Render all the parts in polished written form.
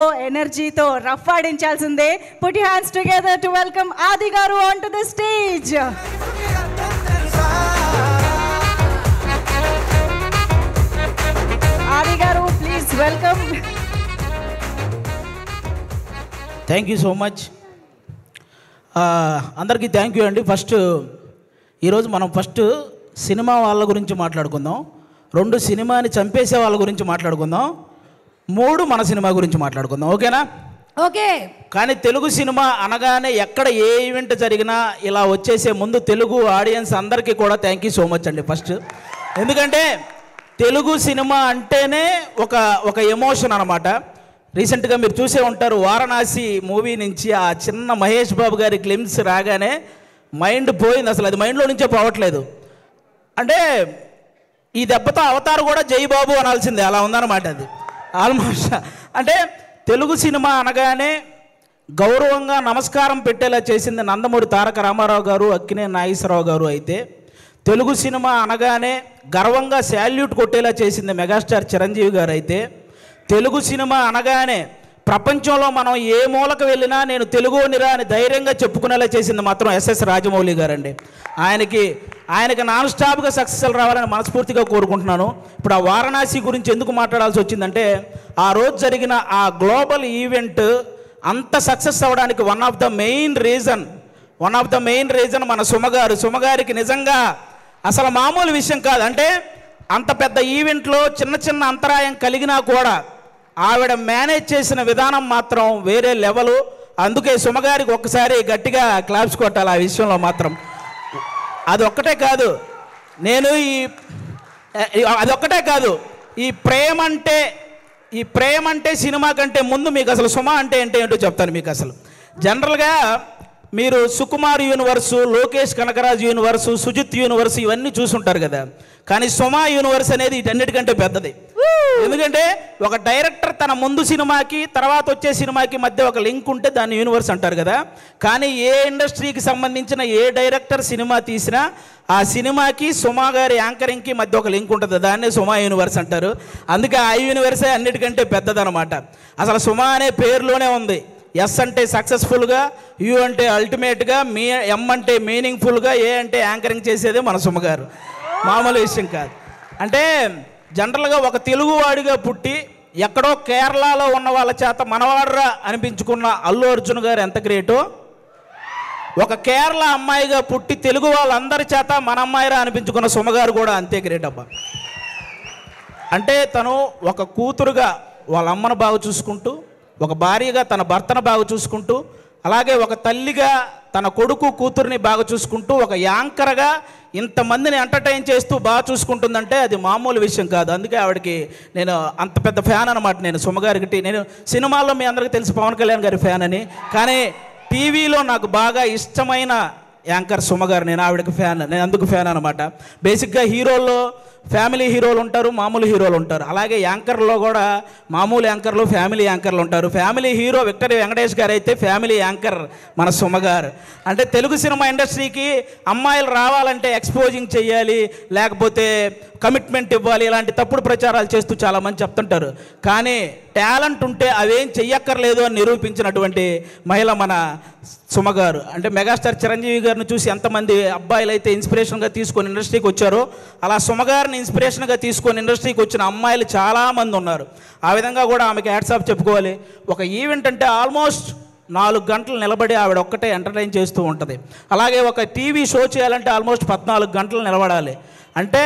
ఎనర్జీతో రఫ్ ఆడించాల్సిందే. Put your hands together to welcome Aadi గారు on to the stage. Aadi గారు please welcome. Thank you so much. అందరికీ thank you అండి. ఈరోజు మనం సినిమా వాళ్ళ గురించి మాట్లాడుకుందాం, 2 సినిమాని చంపేసే వాళ్ళ గురించి మాట్లాడుకుందాం, 3 మన సినిమా గురించి మాట్లాడుకుందాం. ఓకేనా? ఓకే. కానీ తెలుగు సినిమా అనగానే ఎక్కడ ఏ ఈవెంట్ జరిగినా ఇలా వచ్చేసే ముందు తెలుగు ఆడియన్స్ అందరికీ కూడా థ్యాంక్ యూ సో మచ్ అండి ఎందుకంటే తెలుగు సినిమా అంటేనే ఒక ఎమోషన్ అనమాట. రీసెంట్గా మీరు చూసే ఉంటారు, వారణాసి మూవీ నుంచి ఆ చిన్న మహేష్ బాబు గారి గ్లిమ్స్ రాగానే మైండ్ పోయింది. అసలు అది మైండ్లో నుంచే పోవట్లేదు. అంటే ఈ దెబ్బతో అవతారు కూడా జై బాబు అనాల్సిందే, అలా ఉందన్నమాట అది ఆల్మోస్ట్. అంటే తెలుగు సినిమా అనగానే గౌరవంగా నమస్కారం పెట్టేలా చేసింది నందమూరి తారక రామారావు గారు, అక్కినేని నాగేశ్వరరావు గారు అయితే, తెలుగు సినిమా అనగానే గర్వంగా శాల్యూట్ కొట్టేలా చేసింది మెగాస్టార్ చిరంజీవి గారు అయితే, తెలుగు సినిమా అనగానే ప్రపంచంలో మనం ఏ మూలకు వెళ్ళినా నేను తెలుగునిరా అని ధైర్యంగా చెప్పుకునేలా చేసింది మాత్రం ఎస్ఎస్ రాజమౌళి గారండి. ఆయనకి నాన్ స్టాప్గా సక్సెస్ రావాలని మనస్ఫూర్తిగా కోరుకుంటున్నాను. ఇప్పుడు ఆ వారణాసి గురించి ఎందుకు మాట్లాడాల్సి వచ్చిందంటే, ఆ రోజు జరిగిన ఆ గ్లోబల్ ఈవెంట్ అంత సక్సెస్ అవ్వడానికి one of the main reason మన సుమగారికి నిజంగా అసలు మామూలు విషయం కాదు. అంటే అంత పెద్ద ఈవెంట్లో చిన్న అంతరాయం కలిగినా కూడా ఆవిడ మేనేజ్ చేసిన విధానం మాత్రం వేరే లెవెలు. అందుకే సుమగారికి ఒక్కసారి గట్టిగా క్లాప్స్ కొట్టాలి ఆ విషయంలో మాత్రం. అదొక్కటే కాదు, ఈ ప్రేమ అంటే సినిమా కంటే ముందు మీకు అసలు సుమ అంటే ఏంటో చెప్తాను మీకు. అసలు జనరల్గా మీరు Sukumar universe, Lokesh Kanagaraj universe, Sujeeth universe ఇవన్నీ చూసుంటారు కదా. కానీ సుమ యూనివర్స్ అనేది వీటన్నిటికంటే పెద్దది. ఎందుకంటే ఒక డైరెక్టర్ తన ముందు సినిమాకి తర్వాత వచ్చే సినిమాకి మధ్య ఒక లింక్ ఉంటే దాన్ని యూనివర్స్ అంటారు కదా. కానీ ఏ ఇండస్ట్రీకి సంబంధించిన ఏ డైరెక్టర్ సినిమా తీసినా ఆ సినిమాకి సుమ గారి యాంకరింగ్కి మధ్య ఒక లింక్ ఉంటుంది, దాన్నే సుమ యూనివర్స్ అంటారు. అందుకే ఆ యూనివర్సే అన్నిటికంటే పెద్దదన్నమాట. అసలు సుమ అనే పేరులోనే ఉంది. ఎస్ అంటే సక్సెస్ఫుల్గా, యూ అంటే అల్టిమేట్గా, ఎం అంటే మీనింగ్ఫుల్గా, ఏ అంటే యాంకరింగ్ చేసేదే మన సుమ గారు. మామూలు విషయం కాదు. అంటే జనరల్గా ఒక తెలుగువాడిగా పుట్టి ఎక్కడో కేరళలో ఉన్న వాళ్ళ చేత మనవాడరా అనిపించుకున్న అల్లు అర్జున్ గారు ఎంత గ్రేటో, ఒక కేరళ అమ్మాయిగా పుట్టి తెలుగు వాళ్ళందరి చేత మన అమ్మాయిరా అనిపించుకున్న సుమగారు కూడా అంతే గ్రేట్ అబ్బా. అంటే తను ఒక కూతురుగా వాళ్ళ అమ్మను బాగా చూసుకుంటూ, ఒక భార్యగా తన భర్తను బాగా చూసుకుంటూ, అలాగే ఒక తల్లిగా తన కొడుకు కూతుర్ని బాగా చూసుకుంటూ, ఒక యాంకర్గా ఇంతమందిని ఎంటర్టైన్ చేస్తూ బాగా చూసుకుంటుందంటే అది మామూలు విషయం కాదు. అందుకే ఆవిడకి నేను అంత పెద్ద ఫ్యాన్ అనమాట. నేను సుమగారికి, నేను సినిమాల్లో మీ అందరికీ తెలుసు పవన్ కళ్యాణ్ గారి ఫ్యాన్ అని, కానీ టీవీలో నాకు బాగా ఇష్టమైన యాంకర్ సుమగారు. నేను ఆవిడకి ఫ్యాన్, నేను అందుకు ఫ్యాన్ అనమాట. బేసిక్గా హీరోల్లో ఫ్యామిలీ హీరోలు ఉంటారు, మామూలు హీరోలు ఉంటారు. అలాగే యాంకర్లో కూడా మామూలు యాంకర్లు, ఫ్యామిలీ యాంకర్లు ఉంటారు. ఫ్యామిలీ హీరో విక్టరీ వెంకటేష్ గారు అయితే ఫ్యామిలీ యాంకర్ మన సుమగారు. అంటే తెలుగు సినిమా ఇండస్ట్రీకి అమ్మాయిలు రావాలంటే ఎక్స్పోజింగ్ చేయాలి, లేకపోతే కమిట్మెంట్ ఇవ్వాలి, ఇలాంటి తప్పుడు ప్రచారాలు చేస్తూ చాలామంది చెప్తుంటారు. కానీ టాలెంట్ ఉంటే అవేం చెయ్యక్కర్లేదు అని నిరూపించినటువంటి మహిళ మన సుమగారు. అంటే మెగాస్టార్ చిరంజీవి గారిని చూసి ఎంతమంది అబ్బాయిలు అయితే ఇన్స్పిరేషన్గా తీసుకొని ఇండస్ట్రీకి వచ్చారో, అలా సుమగారిని ఇన్స్పిరేషన్గా తీసుకొని ఇండస్ట్రీకి వచ్చిన అమ్మాయిలు చాలామంది ఉన్నారు. ఆ విధంగా కూడా ఆమెకి హ్యాట్స్ ఆఫ్ చెప్పుకోవాలి. ఒక ఈవెంట్ అంటే ఆల్మోస్ట్ 4 గంటలు నిలబడి ఆవిడ ఒక్కటే ఎంటర్టైన్ చేస్తూ ఉంటుంది. అలాగే ఒక టీవీ షో చేయాలంటే ఆల్మోస్ట్ 14 గంటలు నిలబడాలి. అంటే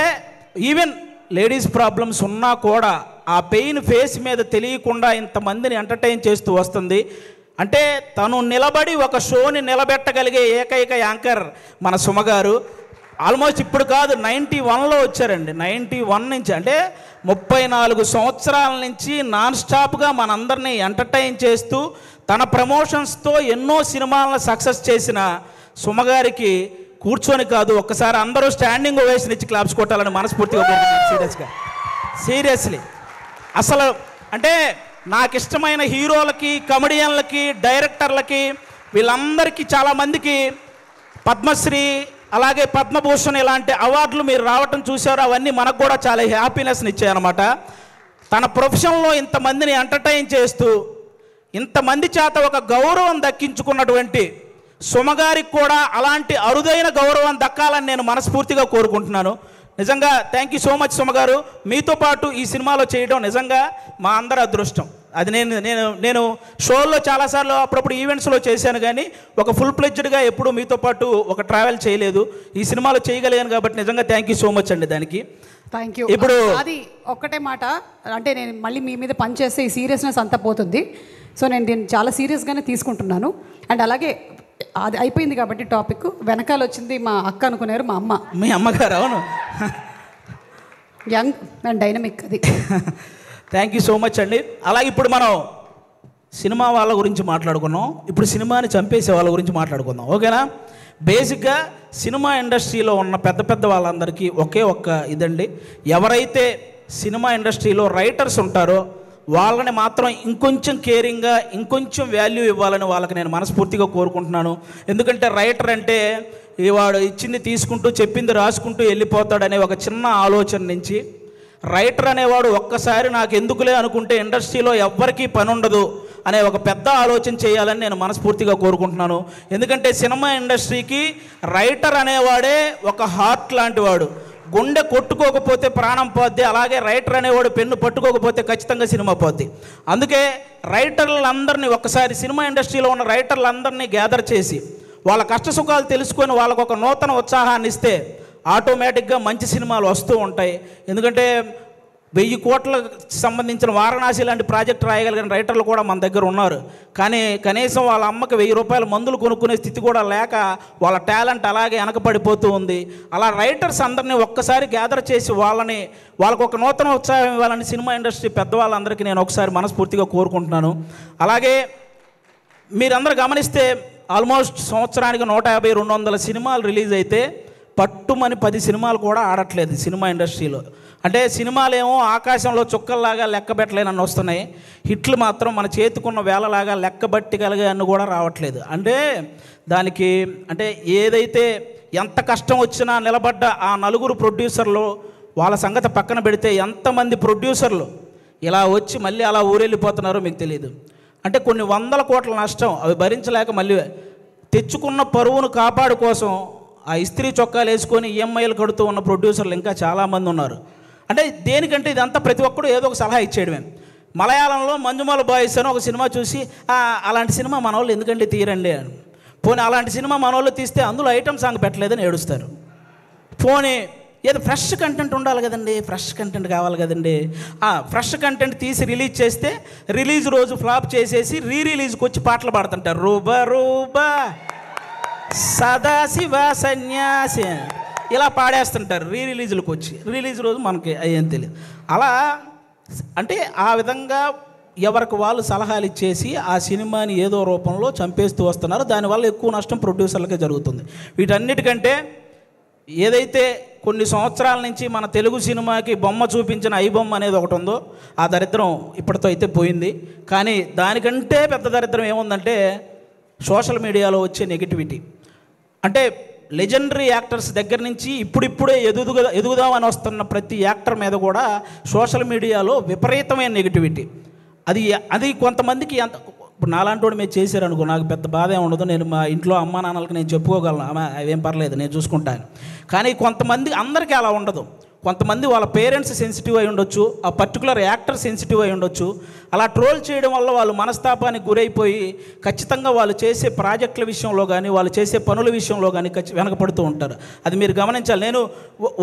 ఈవెన్ లేడీస్ ప్రాబ్లమ్స్ ఉన్నా కూడా ఆ పెయిన్ ఫేస్ మీద తెలియకుండా ఇంతమందిని ఎంటర్టైన్ చేస్తూ వస్తుంది. అంటే తను నిలబడి ఒక షోని నిలబెట్టగలిగే ఏకైక యాంకర్ మన సుమగారు. ఆల్మోస్ట్ ఇప్పుడు కాదు, 91లో వచ్చారండి. 91 నుంచి, అంటే 34 సంవత్సరాల నుంచి నాన్ స్టాప్గా మనందరినీ ఎంటర్టైన్ చేస్తూ తన ప్రమోషన్స్తో ఎన్నో సినిమాలను సక్సెస్ చేసిన సుమగారికి కూర్చొని కాదు, ఒక్కసారి అందరూ స్టాండింగ్ ఓవేషన్ ఇచ్చి క్లాప్స్ కొట్టాలని మనస్ఫూర్తిగా కోరుకుంటున్నాను. సీరియస్లీ అసలు అంటే నాకు ఇష్టమైన హీరోలకి, కమెడియన్లకి, డైరెక్టర్లకి, వీళ్ళందరికీ చాలామందికి పద్మశ్రీ, అలాగే పద్మభూషణ్ ఇలాంటి అవార్డులు మీరు రావటం చూశారు. అవన్నీ మనకు కూడా చాలా హ్యాపీనెస్ని ఇచ్చాయన్నమాట. తన ప్రొఫెషన్లో ఇంతమందిని ఎంటర్టైన్ చేస్తూ ఇంతమంది చేత ఒక గౌరవం దక్కించుకున్నటువంటి సుమగారికి కూడా అలాంటి అరుదైన గౌరవం దక్కాలని నేను మనస్ఫూర్తిగా కోరుకుంటున్నాను. నిజంగా థ్యాంక్ యూ సో మచ్ సుమగారు. మీతో పాటు ఈ సినిమాలో చేయడం నిజంగా మా అందరి అదృష్టం. అది నేను షోల్లో చాలాసార్లు అప్పుడప్పుడు ఈవెంట్స్లో చేశాను, కానీ ఒక ఫుల్ ప్లెడ్జ్డ్గా ఎప్పుడు మీతో పాటు ఒక ట్రావెల్ చేయలేదు. ఈ సినిమాలో చేయగలిగాను కాబట్టి నిజంగా థ్యాంక్ యూ సో మచ్ అండి. దానికి థ్యాంక్ యూ. ఇప్పుడు అది ఒక్కటే మాట, అంటే నేను మళ్ళీ మీ మీద పని చేస్తే ఈ సీరియస్నెస్ అంతా పోతుంది. సో నేను దీన్ని చాలా సీరియస్గానే తీసుకుంటున్నాను. అండ్ అలాగే అది అయిపోయింది కాబట్టి టాపిక్ వెనకాల వచ్చింది మా అక్క అనుకున్నారు, మా అమ్మ. మీ అమ్మగారు? అవును, యంగ్ అండ్ డైనమిక్. అది థ్యాంక్ యూ సో మచ్ అండి. అలాగే ఇప్పుడు మనం సినిమా వాళ్ళ గురించి మాట్లాడుకున్నాం, ఇప్పుడు సినిమాని చంపేసే వాళ్ళ గురించి మాట్లాడుకుందాం, ఓకేనా? బేసిక్గా సినిమా ఇండస్ట్రీలో ఉన్న పెద్ద పెద్ద వాళ్ళందరికీ ఒకే ఒక్క ఇదండి, ఎవరైతే సినిమా ఇండస్ట్రీలో రైటర్స్ ఉంటారో వాళ్ళని మాత్రం ఇంకొంచెం కేరింగ్గా ఇంకొంచెం వాల్యూ ఇవ్వాలని వాళ్ళకి నేను మనస్ఫూర్తిగా కోరుకుంటున్నాను. ఎందుకంటే రైటర్ అంటే వాడు ఇచ్చింది తీసుకుంటూ చెప్పింది రాసుకుంటూ వెళ్ళిపోతాడనే ఒక చిన్న ఆలోచన నుంచి రైటర్ అనేవాడు ఒక్కసారి నాకు ఎందుకులే అనుకుంటే ఇండస్ట్రీలో ఎవ్వరికీ పని ఉండదు అనే ఒక పెద్ద ఆలోచన చేయాలని నేను మనస్ఫూర్తిగా కోరుకుంటున్నాను. ఎందుకంటే సినిమా ఇండస్ట్రీకి రైటర్ అనేవాడే ఒక హార్ట్ లాంటి వాడు. గుండె కొట్టుకోకపోతే ప్రాణం పోద్ది, అలాగే రైటర్ అనేవాడు పెన్ను పట్టుకోకపోతే ఖచ్చితంగా సినిమా పోద్ది. అందుకే రైటర్లందరినీ ఒక్కసారి సినిమా ఇండస్ట్రీలో ఉన్న రైటర్లందరినీ గ్యాదర్ చేసి వాళ్ళ కష్ట సుఖాలు తెలుసుకొని వాళ్ళకు ఒక నూతన ఉత్సాహాన్ని ఇస్తే ఆటోమేటిక్గా మంచి సినిమాలు వస్తూ ఉంటాయి. ఎందుకంటే 1000 కోట్లకు సంబంధించిన వారణాసి లాంటి ప్రాజెక్ట్ రాయగలిగిన రైటర్లు కూడా మన దగ్గర ఉన్నారు. కానీ కనీసం వాళ్ళ అమ్మకి 1000 రూపాయల మందులు కొనుక్కునే స్థితి కూడా లేక వాళ్ళ టాలెంట్ అలాగే వెనకపడిపోతూ ఉంది. అలా రైటర్స్ అందరినీ ఒక్కసారి గ్యాదర్ చేసి వాళ్ళకు ఒక నూతన ఉత్సాహం ఇవ్వాలని సినిమా ఇండస్ట్రీ పెద్దవాళ్ళందరికీ నేను ఒకసారి మనస్ఫూర్తిగా కోరుకుంటున్నాను. అలాగే మీరందరూ గమనిస్తే ఆల్మోస్ట్ సంవత్సరానికి 150-200 సినిమాలు రిలీజ్ అయితే పట్టుమని 10 సినిమాలు కూడా ఆడట్లేదు సినిమా ఇండస్ట్రీలో. అంటే సినిమాలేమో ఆకాశంలో చుక్కల్లాగా లెక్క పెట్టలేనని వస్తున్నాయి, హిట్లు మాత్రం మన చేతికున్న వేలలాగా లెక్క బట్టిగలిగే అన్ని కూడా రావట్లేదు. అంటే దానికి అంటే ఏదైతే ఎంత కష్టం వచ్చినా నిలబడ్డ ఆ 4 ప్రొడ్యూసర్లు వాళ్ళ సంగతి పక్కన పెడితే ఎంతమంది ప్రొడ్యూసర్లు ఇలా వచ్చి మళ్ళీ అలా ఊరెళ్ళిపోతున్నారో మీకు తెలియదు. అంటే కొన్ని 100 కోట్ల నష్టం అవి భరించలేక మళ్ళీ తెచ్చుకున్న పరువును కాపాడు కోసం ఆ ఇస్త్రీ చొక్కాలు వేసుకొని ఈఎంఐలు కడుతూ ఉన్న ప్రొడ్యూసర్లు ఇంకా చాలామంది ఉన్నారు. అంటే దేనికంటే ఇదంతా ప్రతి ఒక్కరు ఏదో ఒక సలహా ఇచ్చేయడమే. మలయాళంలో మంజుమాల బాయ్స్ అని ఒక సినిమా చూసి అలాంటి సినిమా మన వాళ్ళు ఎందుకంటే తీరండి అని, పోనీ అలాంటి సినిమా మన వాళ్ళు తీస్తే అందులో ఐటమ్ సాంగ్ పెట్టలేదని ఏడుస్తారు. పోనీ ఏదో ఫ్రెష్ కంటెంట్ ఉండాలి కదండి, ఫ్రెష్ కంటెంట్ కావాలి కదండి, ఫ్రెష్ కంటెంట్ తీసి రిలీజ్ చేస్తే రిలీజ్ రోజు ఫ్లాప్ చేసేసి రిలీజ్కి వచ్చి పాటలు పాడుతుంటారు. రూబా రూబా సదాశివ సన్యాసి ఇలా పాడేస్తుంటారు రిలీజులకు వచ్చి. రిలీజ్ రోజు మనకి అయ్యేం తెలియదు. అలా అంటే ఆ విధంగా ఎవరికి వాళ్ళు సలహాలు ఇచ్చేసి ఆ సినిమాని ఏదో రూపంలో చంపేస్తూ వస్తున్నారు. దానివల్ల ఎక్కువ నష్టం ప్రొడ్యూసర్లకే జరుగుతుంది. వీటన్నిటికంటే ఏదైతే కొన్ని సంవత్సరాల నుంచి మన తెలుగు సినిమాకి బొమ్మ చూపించిన ఐబొమ్మ అనేది ఒకటి ఉందో ఆ దరిద్రం ఇప్పటితో అయితే పోయింది. కానీ దానికంటే పెద్ద దరిద్రం ఏముందంటే సోషల్ మీడియాలో వచ్చే నెగిటివిటీ. అంటే లెజెండరీ యాక్టర్స్ దగ్గర నుంచి ఇప్పుడిప్పుడే ఎదుగుదామని వస్తున్న ప్రతి యాక్టర్ మీద కూడా సోషల్ మీడియాలో విపరీతమైన నెగిటివిటీ. అది కొంతమందికి ఇప్పుడు నాలాంటి వాడు మీరు చేశారనుకో నాకు పెద్ద బాధ ఏమి ఉండదు, నేను మా ఇంట్లో అమ్మా నాన్నలకి నేను చెప్పుకోగలను, అవేం పర్లేదు నేను చూసుకుంటాను. కానీ కొంతమంది అందరికీ అలా ఉండదు. కొంతమంది వాళ్ళ పేరెంట్స్ సెన్సిటివ్ అయి ఉండొచ్చు, ఆ పర్టికులర్ యాక్టర్ సెన్సిటివ్ అయి ఉండొచ్చు. అలా ట్రోల్ చేయడం వల్ల వాళ్ళు మనస్తాపానికి గురైపోయి ఖచ్చితంగా వాళ్ళు చేసే ప్రాజెక్టుల విషయంలో కానీ వాళ్ళు చేసే పనుల విషయంలో కానీ వెనకపడుతూ ఉంటారు. అది మీరు గమనించాలి. నేను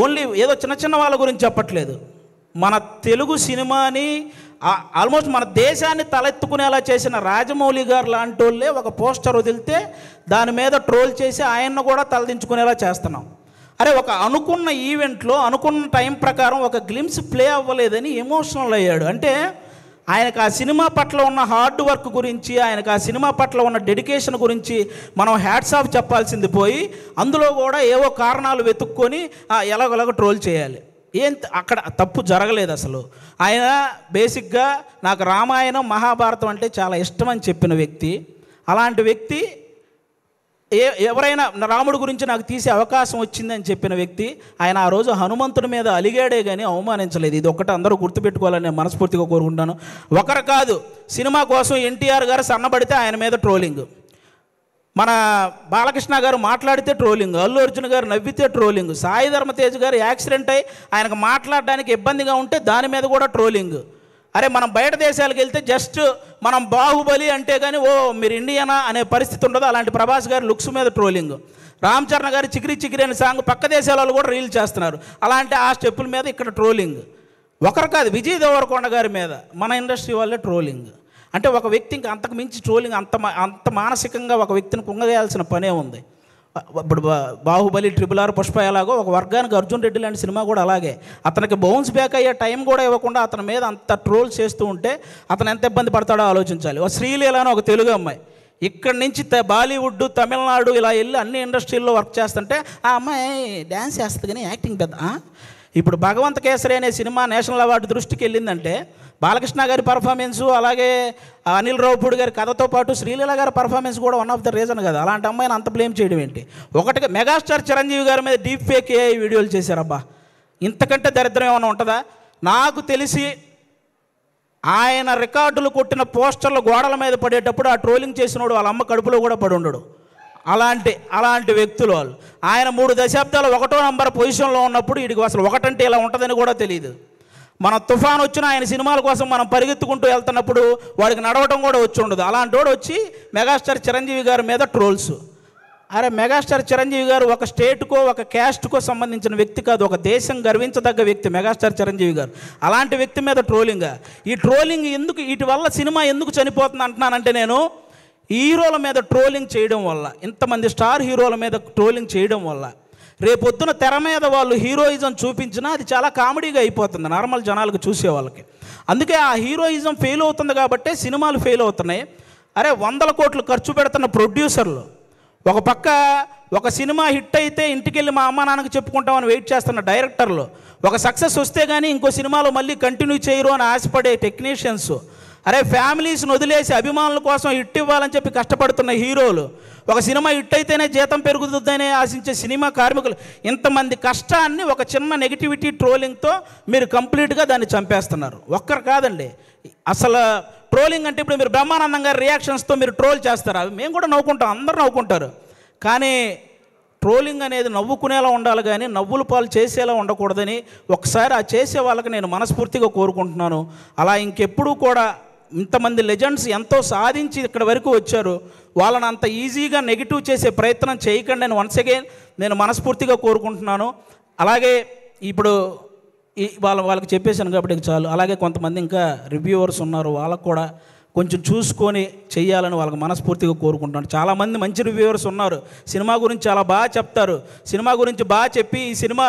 ఓన్లీ ఏదో చిన్న చిన్న వాళ్ళ గురించి చెప్పట్లేదు. మన తెలుగు సినిమాని ఆల్మోస్ట్ మన దేశాన్ని తలెత్తుకునేలా చేసిన రాజమౌళి గారు లాంటి వాళ్ళే ఒక పోస్టర్ వదిలితే దాని మీద ట్రోల్ చేసి ఆయన్ను కూడా తలదించుకునేలా చేస్తున్నాం. అరే ఒక అనుకున్న ఈవెంట్లో అనుకున్న టైం ప్రకారం ఒక గ్లిమ్స్ ప్లే అవ్వలేదని ఎమోషనల్ అయ్యాడు. అంటే ఆయనకు ఆ సినిమా పట్ల ఉన్న హార్డ్ వర్క్ గురించి, ఆయనకు ఆ సినిమా పట్ల ఉన్న డెడికేషన్ గురించి మనం హ్యాట్స్ ఆఫ్ చెప్పాల్సింది పోయి అందులో కూడా ఏవో కారణాలు వెతుక్కొని ఎలాగోలాగ ట్రోల్ చేయాలి. అక్కడ తప్పు జరగలేదు అసలు. ఆయన బేసిక్గా నాకు రామాయణం మహాభారతం అంటే చాలా ఇష్టం అని చెప్పిన వ్యక్తి. అలాంటి వ్యక్తి ఎవరైనా రాముడి గురించి నాకు తీసే అవకాశం వచ్చిందని చెప్పిన వ్యక్తి ఆయన ఆ రోజు హనుమంతుడి మీద అలిగాడే కానీ అవమానించలేదు. ఇది ఒక్కటి అందరూ గుర్తుపెట్టుకోవాలని నేను మనస్ఫూర్తిగా కోరుకుంటాను. ఒకరు కాదు, సినిమా కోసం ఎన్టీఆర్ గారు సన్నబడితే ఆయన మీద ట్రోలింగ్, మన బాలకృష్ణ గారు మాట్లాడితే ట్రోలింగ్, అల్లు అర్జున్ గారు నవ్వితే ట్రోలింగ్, సాయి ధర్మతేజ్ గారు యాక్సిడెంట్ అయ్యి ఆయనకు మాట్లాడడానికి ఇబ్బందిగా ఉంటే దాని మీద కూడా ట్రోలింగ్. అరే మనం బయట దేశాలకు వెళ్తే జస్ట్ మనం బాహుబలి అంటే కానీ ఓ మీరు ఇండియనా అనే పరిస్థితి ఉండదు. అలాంటి ప్రభాస్ గారి లుక్స్ మీద ట్రోలింగ్, రామ్ చరణ్ గారి చికిరి చికిరి అనే సాంగ్ పక్క దేశాల వాళ్ళు కూడా రీల్ చేస్తున్నారు. అలాంటి ఆ స్టెప్పుల మీద ఇక్కడ ట్రోలింగ్. ఒకరు కాదు, విజయ్ దేవరకొండ గారి మీద మన ఇండస్ట్రీ వాళ్ళే ట్రోలింగ్. అంటే ఒక వ్యక్తి ఇంకా అంతకు మించి ట్రోలింగ్, అంత మానసికంగా ఒక వ్యక్తిని కుంగవేయాల్సిన పనే ఉంది. ఇప్పుడు బాహుబలి, RRR, పుష్ప ఎలాగో ఒక వర్గానికి అర్జున్ రెడ్డి లాంటి సినిమా కూడా అలాగే. అతనికి బౌన్స్ బ్యాక్ అయ్యే టైం కూడా ఇవ్వకుండా అతని మీద అంత ట్రోల్ చేస్తూ ఉంటే అతను ఎంత ఇబ్బంది పడతాడో ఆలోచించాలి. ఒక శ్రీలీల అని ఒక తెలుగు అమ్మాయి ఇక్కడి నుంచి బాలీవుడ్, తమిళనాడు ఇలా వెళ్ళి అన్ని ఇండస్ట్రీల్లో వర్క్ చేస్తుంటే ఆ అమ్మాయి డ్యాన్స్ చేస్తుంది కానీ యాక్టింగ్ పెద్ద. ఇప్పుడు భగవంత్ కేసరి అనే సినిమా నేషనల్ అవార్డు దృష్టికి వెళ్ళిందంటే బాలకృష్ణ గారి పర్ఫార్మెన్సు, అలాగే అనిల్ రావుపూడి గారి కథతో పాటు శ్రీలీల గారి పర్ఫార్మెన్స్ కూడా వన్ ఆఫ్ ద రీజన్ కదా. అలాంటి అమ్మాయిని అంత బ్లేమ్ చేయడం ఏంటి? ఒకటిగా మెగాస్టార్ చిరంజీవి గారి మీద డీప్ ఫేక్ AI వీడియోలు చేశారబ్బా. ఇంతకంటే దరిద్రం ఏమైనా ఉంటుందా? నాకు తెలిసి ఆయన రికార్డులు కొట్టిన పోస్టర్లు గోడల మీద పడేటప్పుడు ఆ ట్రోలింగ్ చేసినోడు వాళ్ళ అమ్మ కడుపులో కూడా పడి ఉండడు. అలాంటి వ్యక్తులు వాళ్ళు. ఆయన 3 దశాబ్దాలు 1వ నంబర్ పొజిషన్లో ఉన్నప్పుడు వీడికి అసలు ఒకటంటే ఇలా ఉంటుందని కూడా తెలియదు. మన తుఫాన్ వచ్చిన ఆయన సినిమాల కోసం మనం పరిగెత్తుకుంటూ వెళ్తున్నప్పుడు వాడికి నడవటం కూడా వచ్చి ఉండదు. అలాంటి వాడు వచ్చి మెగాస్టార్ చిరంజీవి గారి మీద ట్రోల్స్. అరే మెగాస్టార్ చిరంజీవి గారు ఒక స్టేట్కో ఒక క్యాస్ట్కో సంబంధించిన వ్యక్తి కాదు, ఒక దేశం గర్వించదగ్గ వ్యక్తి మెగాస్టార్ చిరంజీవి గారు. అలాంటి వ్యక్తి మీద ట్రోలింగ్. ఈ ట్రోలింగ్ ఎందుకు, వీటి వల్ల సినిమా ఎందుకు చనిపోతుంది అంటున్నానంటే, నేను హీరోల మీద ట్రోలింగ్ చేయడం వల్ల, ఇంతమంది స్టార్ హీరోల మీద ట్రోలింగ్ చేయడం వల్ల రేపొద్దున తెర మీద వాళ్ళు హీరోయిజం చూపించినా అది చాలా కామెడీగా అయిపోతుంది నార్మల్ జనాలకు, చూసే వాళ్ళకి. అందుకే ఆ హీరోయిజం ఫెయిల్ అవుతుంది కాబట్టి సినిమాలు ఫెయిల్ అవుతున్నాయి. అరే 100 కోట్లు ఖర్చు పెడుతున్న ప్రొడ్యూసర్లు ఒక పక్క ఒక సినిమా హిట్ అయితే ఇంటికెళ్ళి మా అమ్మ నాన్నకి చెప్పుకుంటామని వెయిట్ చేస్తున్న డైరెక్టర్లు, ఒక సక్సెస్ వస్తే కానీ ఇంకో సినిమాలో మళ్ళీ కంటిన్యూ చేయరు అని ఆశపడే టెక్నీషియన్స్, అరే ఫ్యామిలీస్ని వదిలేసి అభిమానుల కోసం హిట్ ఇవ్వాలని చెప్పి కష్టపడుతున్న హీరోలు, ఒక సినిమా హిట్ అయితేనే జీతం పెరుగుతుందనే ఆశించే సినిమా కార్మికులు, ఇంతమంది కష్టాన్ని ఒక చిన్న నెగిటివిటీ ట్రోలింగ్తో మీరు కంప్లీట్గా దాన్ని చంపేస్తున్నారు. ఒక్కరు కాదండి, అసలు ట్రోలింగ్ అంటే ఇప్పుడు మీరు బ్రహ్మానందం గారి రియాక్షన్స్తో మీరు ట్రోల్ చేస్తారు, అవి మేము కూడా నవ్వుకుంటాం, అందరూ నవ్వుకుంటారు. కానీ ట్రోలింగ్ అనేది నవ్వుకునేలా ఉండాలి కానీ నవ్వుల పాలు చేసేలా ఉండకూడదని ఒకసారి ఆ చేసే వాళ్ళకి నేను మనస్ఫూర్తిగా కోరుకుంటున్నాను. అలా ఇంకెప్పుడూ కూడా ఇంతమంది లెజెండ్స్ ఎంతో సాధించి ఇక్కడ వరకు వచ్చారు, వాళ్ళని అంత ఈజీగా నెగిటివ్ చేసే ప్రయత్నం చేయకండి అని వన్స్ అగైన్ నేను మనస్ఫూర్తిగా కోరుకుంటున్నాను. అలాగే ఇప్పుడు వాళ్ళకి చెప్పేశాను కాబట్టి చాలు. అలాగే కొంతమంది ఇంకా రివ్యూవర్స్ ఉన్నారు, వాళ్ళకు కూడా కొంచెం చూసుకొని చెయ్యాలని వాళ్ళకి మనస్ఫూర్తిగా కోరుకుంటున్నాను. చాలామంది మంచి రివ్యూవర్స్ ఉన్నారు, సినిమా గురించి చాలా బాగా చెప్తారు, సినిమా గురించి బాగా చెప్పి ఈ సినిమా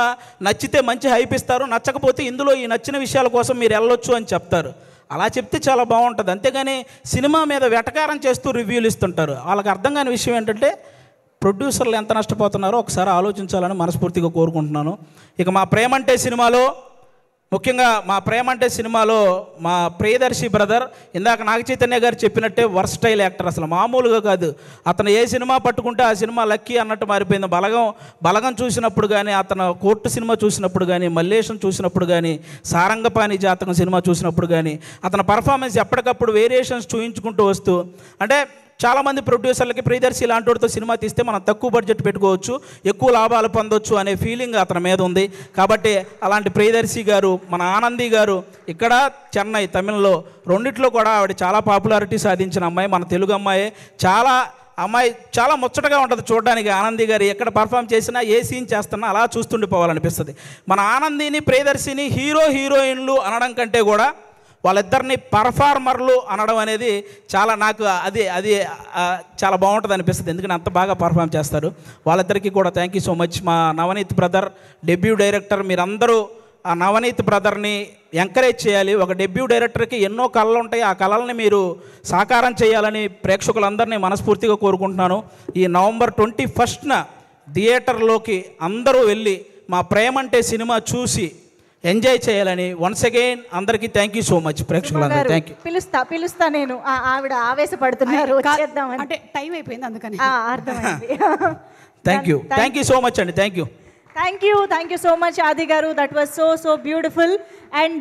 నచ్చితే మంచి హైప్ ఇస్తారు, నచ్చకపోతే ఇందులో ఈ నచ్చిన విషయాల కోసం మీరు వెళ్ళొచ్చు అని చెప్తారు. అలా చెప్తే చాలా బాగుంటుంది. అంతేగాని సినిమా మీద వెటకారం చేస్తూ రివ్యూలు ఇస్తుంటారు. వాళ్ళకి అర్థం కాని విషయం ఏంటంటే ప్రొడ్యూసర్లు ఎంత నష్టపోతున్నారో ఒకసారి ఆలోచించాలని మనస్ఫూర్తిగా కోరుకుంటున్నాను. ఇక మా ప్రేమంటే సినిమాలో, ముఖ్యంగా మా ప్రేమంటే సినిమాలో మా ప్రియదర్శి బ్రదర్ ఇందాక నాగ చైతన్య గారు చెప్పినట్టే వర్స్టైల్ యాక్టర్, అసలు మామూలుగా కాదు. అతను ఏ సినిమా పట్టుకుంటే ఆ సినిమా లక్కీ అన్నట్టు మారిపోయింది. బలగం చూసినప్పుడు కానీ, అతను కోర్టు సినిమా చూసినప్పుడు కానీ, మల్లేశం చూసినప్పుడు కానీ, సారంగపాణి జాతకం సినిమా చూసినప్పుడు కానీ అతని పర్ఫార్మెన్స్ ఎప్పటికప్పుడు వేరియేషన్స్ చూయించుకుంటూ వస్తూ, అంటే చాలామంది ప్రొడ్యూసర్లకి ప్రియదర్శి లాంటి వాడితో సినిమా తీస్తే మనం తక్కువ బడ్జెట్ పెట్టుకోవచ్చు, ఎక్కువ లాభాలు పొందొచ్చు అనే ఫీలింగ్ అతని మీద ఉంది. కాబట్టి అలాంటి ప్రియదర్శి గారు, మన ఆనంది గారు ఇక్కడ చెన్నై, తమిళ్లో రెండిట్లో కూడా ఆవిడ చాలా పాపులారిటీ సాధించిన అమ్మాయి, మన తెలుగు అమ్మాయి. చాలా ముచ్చటగా ఉంటుంది చూడడానికి. ఆనంది గారు ఎక్కడ పర్ఫామ్ చేసినా, ఏ సీన్ చేస్తున్నా అలా చూస్తుండిపోవాలనిపిస్తుంది. మన ఆనందిని ప్రియదర్శిని హీరోయిన్లు అనడం కంటే కూడా వాళ్ళిద్దరిని పర్ఫార్మర్లు అనడం అనేది చాలా, నాకు అది చాలా బాగుంటుంది అనిపిస్తుంది. ఎందుకంటే అంత బాగా పర్ఫామ్ చేస్తారు. వాళ్ళిద్దరికీ కూడా థ్యాంక్ యూ సో మచ్. మా నవనీత్ బ్రదర్ డెబ్యూ డైరెక్టర్, మీరందరూ ఆ నవనీత్ బ్రదర్ని ఎంకరేజ్ చేయాలి. ఒక డెబ్యూ డైరెక్టర్కి ఎన్నో కళలు ఉంటాయి, ఆ కళల్ని మీరు సాకారం చేయాలని ప్రేక్షకులందరినీ మనస్ఫూర్తిగా కోరుకుంటున్నాను. ఈ నవంబర్ 21న థియేటర్లోకి అందరూ వెళ్ళి మా ప్రేమంటే సినిమా చూసి ఎంజాయ్ చేయాలని వన్స్ అగైన్ అందరికీ థ్యాంక్ యూ సో మచ్ ప్రేక్షకులందరూ థ్యాంక్ యూ. పిలుస్తా నేను ఆవిడ ఆవేశపడుతున్నారు వచ్చేద్దామని. అంటే టైం అయిపోయింది అందుకని. అర్థమైంది. థ్యాంక్ యూ సో మచ్ అండి. థ్యాంక్ యూ సో మచ్ ఆది గారు. That was so beautiful. And